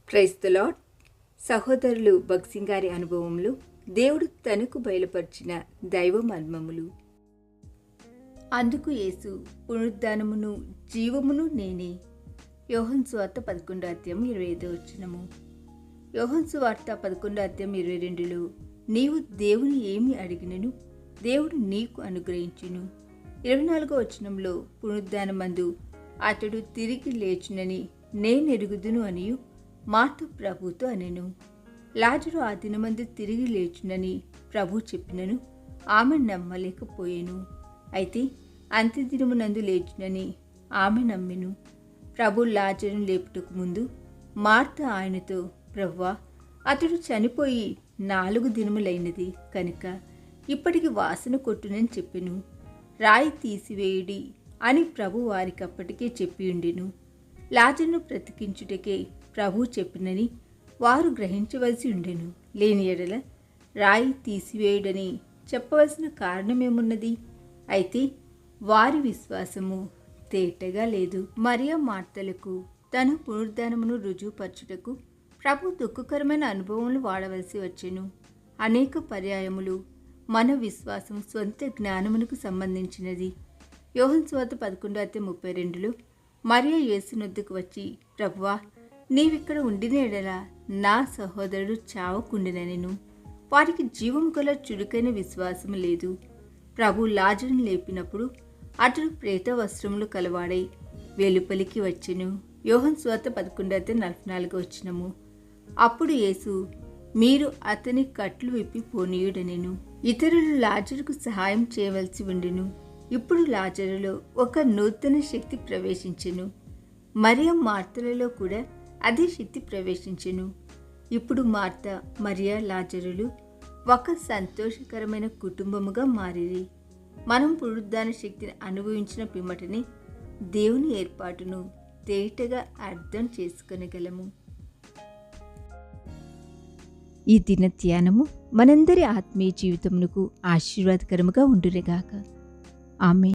Praise the lord. సహోదరులు భక్సింగ్ గారి అనుభవములు, దేవుడు తనకు బయలుపరిచిన దైవ మర్మములు. అందుకు యేసు, పునరుద్ధానమును జీవమును నేనే. యోహాను సువార్త 11:25. యోహాను సువార్త 11:22. నీవు దేవుని ఏమి అడిగినను దేవుడు నీకు అనుగ్రహించును. 24 పునరుద్ధానమందు అతడు తిరిగి లేచునని నేనెరుగుదును అనియు మార్త ప్రభుతో అనెను. లాజరు ఆ దినమందు తిరిగి లేచునని ప్రభు చెప్పినను ఆమె నమ్మలేకపోయెను. అయితే అంత్యదినమునందు లేచునని ఆమె నమ్మెను. ప్రభు లాజరును లేపుటకు ముందు మార్త ఆయనతో, ప్రభువా, అతడు చనిపోయి 4 దినములైనది కనుక ఇప్పటికి వాసన కొట్టునని చెప్పెను. రాయి తీసివేయుడి అని ప్రభు వారికప్పటికే చెప్పియుండెను. లాజరును బ్రతికించుటకే ప్రభు చెప్పినని వారు గ్రహించవలసి ఉండెను. లేని ఎడల రాయి తీసివేయుడని చెప్పవలసిన కారణమేమున్నది? అయితే వారి విశ్వాసము తేటగా లేదు. మరియా మార్తలకు తన పునరుద్ధానమును రుజువుపరచుటకు ప్రభు దుఃఖకరమైన అనుభవములు వాడవలసి వచ్చెను. అనేక పర్యాయములు మన విశ్వాసం స్వంత జ్ఞానమునకు సంబంధించినది. యోహాను సువార్త 11:32 మరియా యేసునొద్దకు వచ్చి, ప్రభువా, నీవిక్కడ ఉండిన ఎడల నా సహోదరుడు చావకుండినెను. వారికి జీవము గల చురుకైన విశ్వాసము లేదు. ప్రభు లాజరును లేపినప్పుడు అతడు ప్రేత వస్త్రములు కలవాడై వెలుపలికి వచ్చెను. యోహాను సువార్త 11:44. అప్పుడు యేసు, మీరు అతని కట్లు విప్పి పోనీయుడనెను. ఇతరులు లాజరుకు సహాయం చేయవలసి ఉండెను. ఇప్పుడు లాజరులో ఒక నూతన శక్తి ప్రవేశించెను. మరియా మార్తలలో కూడా అదే శక్తి ప్రవేశించెను. ఇప్పుడు మార్త, మరియా, లాజరులు ఒక సంతోషకరమైన కుటుంబముగా మారిరి. మనం పునరుద్ధాన శక్తిని అనుభవించిన పిమ్మటనే దేవుని ఏర్పాటును తేటగా అర్థం చేసుకొనగలము. ఈ దిన ధ్యానము మనందరి ఆత్మీయ జీవితమునకు ఆశీర్వాదకరముగా ఉండునుగాక. ఆమేన్.